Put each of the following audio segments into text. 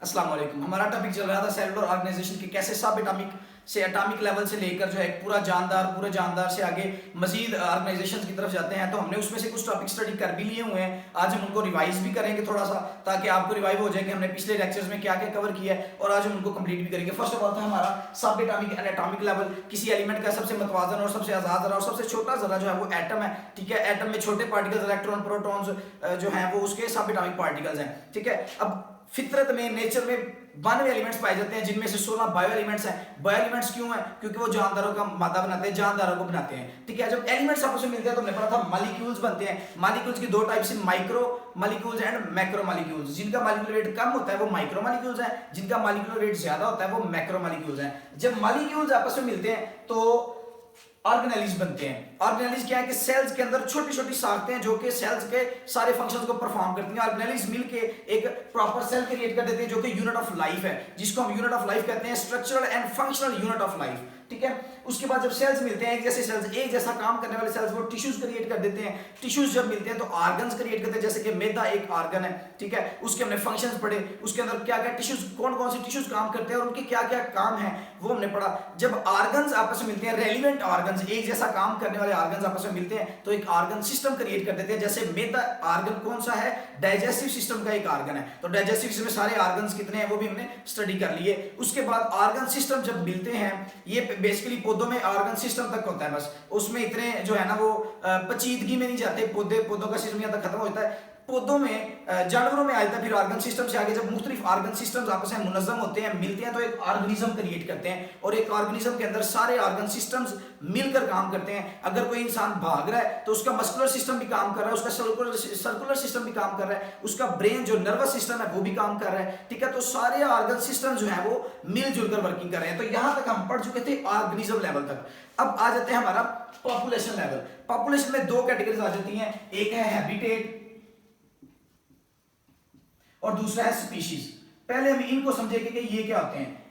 अस्सलाम वालेकुम। हमारा टॉपिक चल रहा था सेलुलर ऑर्गेनाइजेशन के कैसे सब एटॉमिक लेवल से लेकर जो है पूरा जानदार से आगे मजीद ऑर्गेनाइजेशन की तरफ जाते हैं। तो हमने उसमें से कुछ टॉपिक स्टडी कर भी लिए हुए हैं। आज हम उनको रिवाइज भी करेंगे थोड़ा सा, ताकि आपको रिवाइव हो जाए कि हमने पिछले लेक्चर्स में क्या क्या कवर किया है, और आज हम उनको कंप्लीट भी करेंगे। फर्स्ट ऑफ ऑल था हमारा सब एटॉमिक एंड एटॉमिक लेवल। किसी एलिमेंट का सबसे मतवाजन और सबसे आजाद जरा और सबसे छोटा जरा जो है वो एटम है। ठीक है, एटम में छोटे पार्टिकल्स इलेक्ट्रॉन प्रोटॉन्स जो हैं वो उसके सब एटॉमिक पार्टिकल्स हैं। ठीक है, अब फितरत में नेचर में 92 एलिमेंट्स पाए जाते हैं, जिनमें से 16 बायो एलिमेंट्स हैं। बायो एलिमेंट्स क्यों हैं? क्योंकि वो जानदारों का मादा बनाते हैं, जानदारों को बनाते हैं। ठीक है, जब एलिमेंट्स आपस में मिलते हैं तो हमने पढ़ा था मॉलिक्यूल्स बनते हैं। मॉलिक्यूल्स की दो टाइप से, micro molecules and macro molecules. जिनका मॉलिक्यूलर वेट कम होता है वो माइक्रो मॉलिक्यूल्स हैं, जिनका मॉलिक्यूलर वेट ज्यादा होता है वो मैक्रो मॉलिक्यूल्स हैं। जब मॉलिक्यूल्स आपस में मिलते हैं तो ऑर्गेनेलिज बनते हैं। ऑर्गेनेलिज क्या है कि सेल्स के अंदर छोटी छोटी साख्तें हैं जो कि सेल्स के सारे फंक्शंस को परफॉर्म करती हैं। ऑर्गेनेलिज मिलके एक प्रॉपर सेल क्रिएट कर देते हैं जो कि यूनिट ऑफ लाइफ है, जिसको हम यूनिट ऑफ लाइफ कहते हैं, structural and functional unit of life. ठीक है, उसके बाद जब सेल्स मिलते हैं, एक जैसे सेल्स, एक जैसा काम करने वाले सेल्स, वो टिश्यूज क्रिएट कर देते हैं। टिश्यूज जब मिलते हैं तो ऑर्गन्स क्रिएट करते हैं, जैसे कि मैदा एक ऑर्गन है। ठीक है, उसके हमने फंक्शंस पढ़े, उसके अंदर क्या क्या टिश्यूज, कौन कौन से टिश्यूज काम करते हैं और उनके क्या क्या काम है वो हमने पढ़ा। जब ऑर्गन्स आपस में मिलते हैं, रेलिवेंट ऑर्गन्स, एक जैसा काम करने वाले ऑर्गन्स आपस में मिलते हैं तो एक ऑर्गन सिस्टम क्रिएट कर देते हैं। जैसे मैदा ऑर्गन कौन सा है? डाइजेस्टिव सिस्टम का एक ऑर्गन है। तो डाइजेस्टिव सिस्टम में सारे ऑर्गन्स कितने हैं वो भी हमने स्टडी कर लिए। उसके बाद ऑर्गन सिस्टम जब मिलते हैं, ये बेसिकली पौधों में ऑर्गन सिस्टम तक होता है, बस उसमें इतने जो है ना वो पेचीदगी में नहीं जाते। पौधों का सिस्टम यहाँ तक खत्म होता है। पौधों में, जानवरों में आ जाता है, फिर ऑर्गन सिस्टम से आगे जब मुख्तलिफ ऑर्गन सिस्टम्स आपस में मुनज़्ज़म होते हैं, मिलते हैं तो एक ऑर्गेनिज्म क्रिएट करते हैं। और एक ऑर्गेनिज्म के अंदर सारे ऑर्गन सिस्टम्स मिलकर काम करते हैं। अगर कोई इंसान भाग रहा है तो उसका मस्कुलर सिस्टम भी काम कर रहा है, उसका सर्कुलर सिस्टम भी काम कर रहा है, उसका ब्रेन जो नर्वस सिस्टम है वो भी काम कर रहा है। ठीक है, तो सारे ऑर्गन सिस्टम जो है वो मिलजुल कर वर्किंग कर रहे हैं। तो यहां तक हम पढ़ चुके थे ऑर्गेनिज्म लेवल तक। अब आ जाते हैं हमारा पॉपुलेशन लेवल। पॉपुलेशन में दो कैटेगरीज आ जाती हैं, एक है हैबिटेट और दूसरा है स्पीशीज। पहले हम इनको समझेंगे कि ये क्या होते हैं।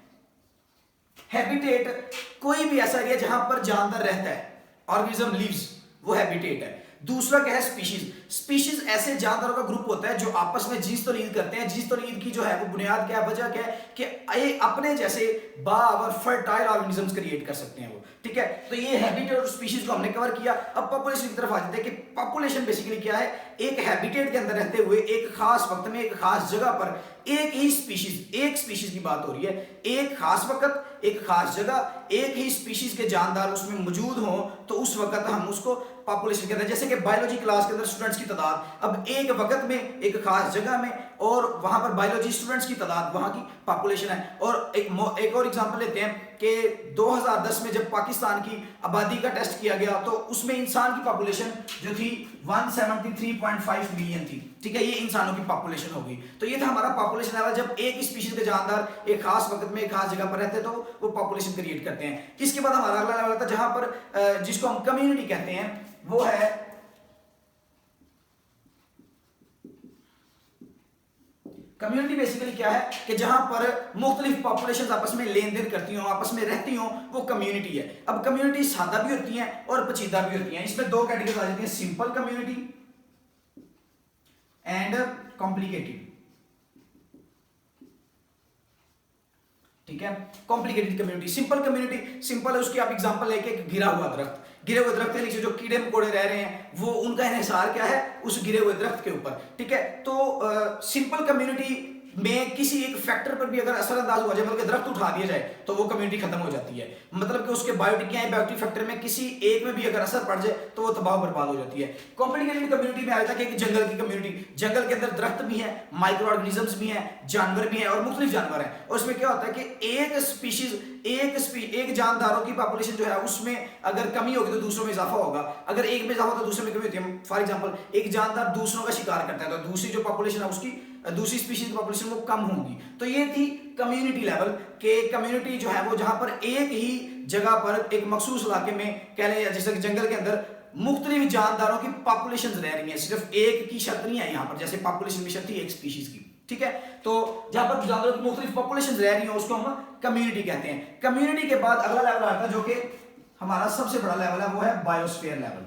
हैबिटेट कोई भी ऐसा एरिया जहां पर जानवर रहता है, ऑर्गेनिज्म लिव्स, वो हैबिटेट है। दूसरा क्या है? स्पीशीज। स्पीशीज ऐसे जानवरों का ग्रुप होता है जो आपस में जींस तौलीद करते हैं। जींस तौलीद की जो है वो बुनियाद क्या है, वजह क्या है कि ये अपने जैसे बावर फर्टाइल ऑर्गेनिजम्स क्रिएट कर सकते हैं वो। ठीक है, तो ये हैबिटेट और स्पीशीज को हमने कवर किया। अब पॉपुलेशन की तरफ आ जाते हैं कि पॉपुलेशन बेसिकली क्या है। एक हैबिटेट के अंदर रहते हुए एक खास वक्त में एक खास जगह पर एक ही स्पीशीज, एक स्पीशीज की बात हो रही है, एक खास वक्त एक खास जगह एक ही स्पीशीज के जानदार उसमें मौजूद हों तो उस वक्त हम उसको पॉपुलेशन कहते हैं। जैसे कि बायोलॉजी क्लास के अंदर स्टूडेंट्स की तादाद, अब एक वक्त में एक खास जगह में और वहां पर बायोलॉजी स्टूडेंट्स की तादाद वहां की पॉपुलेशन है। और एक और एग्जांपल लेते हैं कि 2010 में जब पाकिस्तान की आबादी का टेस्ट किया गया तो उसमें इंसान की पॉपुलेशन जो थी 173.5 मिलियन थी। ठीक है, ये इंसानों की पॉपुलेशन होगी। तो ये था हमारा पॉपुलेशन लेवल, जब एक स्पीशीज के जानदार एक खास वक्त में एक खास जगह पर रहते हैं तो वो पॉपुलेशन क्रिएट करते हैं। इसके बाद हमारा अगला लेवल था जहां पर जिसको हम कम्युनिटी कहते हैं, वो है कम्युनिटी। बेसिकली क्या है कि जहां पर मुख्तलिफ पॉपुलेशन आपस में लेन देन करती हो, आपस में रहती हो, वो कम्युनिटी है। अब कम्युनिटी सादा भी होती है और पेचीदा भी होती है। इसमें दो कैटेगरीज आ जाती हैं, सिंपल कम्युनिटी एंड कॉम्प्लिकेटेड। ठीक है, complicated community. Simple community, simple है उसकी आप एग्जांपल लेके घिरा हुआ दरख्त, गिरे हुए दरख्त के नीचे जो कीड़े मकोड़े रह रहे हैं वो उनका इन्हिसार क्या है उस गिरे हुए दरख्त के ऊपर। ठीक है, तो सिंपल कम्युनिटी में किसी एक फैक्टर पर भी अगर असरअंदाज हुआ जाए, बल्कि दरख्त उठा दिया जाए तो वो कम्युनिटी खत्म हो जाती है। मतलब कि उसके बायोटिक या बायोटिक फैक्टर में किसी एक में भी अगर असर पड़ जाए तो वो तबाह बर्बाद हो जाती है। कॉम्प्लिकेटेड कम्युनिटी में आया था कि जंगल की कम्युनिटी, जंगल के अंदर दरख्त भी है, माइक्रो ऑर्गेनिजम्स भी हैं, जानवर भी हैं और मुख्तलिफ जानवर हैं। और उसमें क्या होता है कि एक स्पीशीज एक जानदारों की पॉपुलेशन जो है उसमें अगर कमी होगी तो दूसरों में इजाफा होगा, अगर एक में इजाफा तो दूसरे में कमी होती है। फॉर एग्जांपल, एक जानदार दूसरों का शिकार करता है तो दूसरी जो पॉपुलेशन है उसकी, दूसरी स्पीशीज की पॉपुलेशन वो कम होगी। तो ये थी कम्युनिटी लेवल के। कम्युनिटी जो है वो जहां पर एक ही जगह पर एक मखसूस इलाके में कह लें, जैसे कि जंगल के अंदर मुख्तलिफ जानदारों की पॉपुलेशन रह रही है, सिर्फ एक की शर्त नहीं है यहाँ पर, जैसे पॉपुलेशन की शर्त थी एक स्पीशीज की। ठीक है, तो जहां पर जानवरों की मुख्तलिफ पॉपुलेशन रह रही है उसको हम कम्युनिटी कहते हैं। कम्युनिटी के बाद अगला लेवल आता है जो कि हमारा सबसे बड़ा लेवल है, वो है बायोस्फीयर लेवल।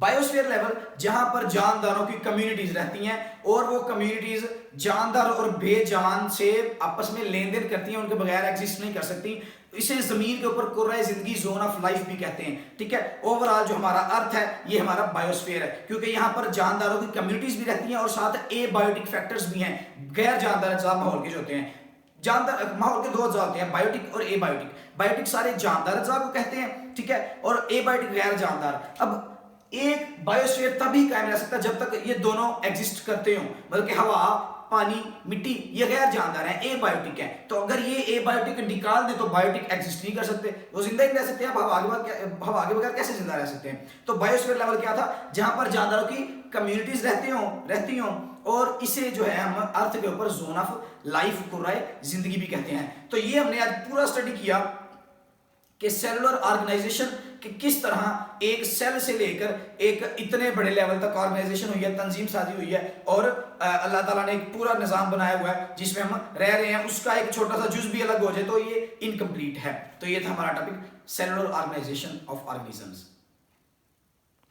बायोस्फीयर लेवल जहां पर जानदारों की कम्युनिटीज रहती हैं और वो कम्युनिटीज जानदार और बेजान से आपस में लेन देन करती हैं, उनके बगैर एग्जिस्ट नहीं कर सकती। इसे जमीन के ऊपर कुर्रा जिंदगी, जोन ऑफ लाइफ भी कहते हैं, ठीक है। ओवरऑल जो हमारा अर्थ है ये हमारा बायोस्फीयर है, क्योंकि यहाँ पर जानदारों की कम्युनिटीज भी रहती हैं और साथ एबायोटिक फैक्टर्स भी हैं, गैर जानदार अज्जा माहौल के जो होते हैं। जानदार माहौल के दो अज्जा होते हैं, बायोटिक और एबायोटिक। बायोटिक सारे जानदार अज्जा को कहते हैं, ठीक है, और एबायोटिक गैर जानदार। अब एक बायोस्फीयर तभी कायम रह सकता है जब तक ये दोनों एग्जिस्ट करते हो, मतलब कि हवा, पानी, मिट्टी, ये गैर जानदार हैं, एबायोटिक है। तो अगर ये एबायोटिक निकाल दे तो बायोटिक एग्जिस्ट नहीं कर सकते, वो जिंदा ही रह सकते हैं। हवा आगे बगैर कैसे जिंदा रह सकते हैं? तो बायोस्फीयर लेवल क्या था? जहां पर जानदारों की कम्युनिटीज रहती हो और इसे जो है हम अर्थ के ऊपर जोन ऑफ लाइफ कुर्राए जिंदगी भी कहते हैं। तो ये हमने आज पूरा स्टडी किया कि सेलुलर ऑर्गेनाइजेशन कि किस तरह एक सेल से लेकर एक इतने बड़े लेवल तक ऑर्गेनाइजेशन हुई है, तंजीम साजी हुई है, और अल्लाह ताला ने एक पूरा निज़ाम बनाया हुआ है जिसमें हम रह रहे हैं, उसका एक छोटा सा जुज भी अलग हो जाए तो ये इनकम्प्लीट है। तो ये था हमारा topic, cellular organization of organisms.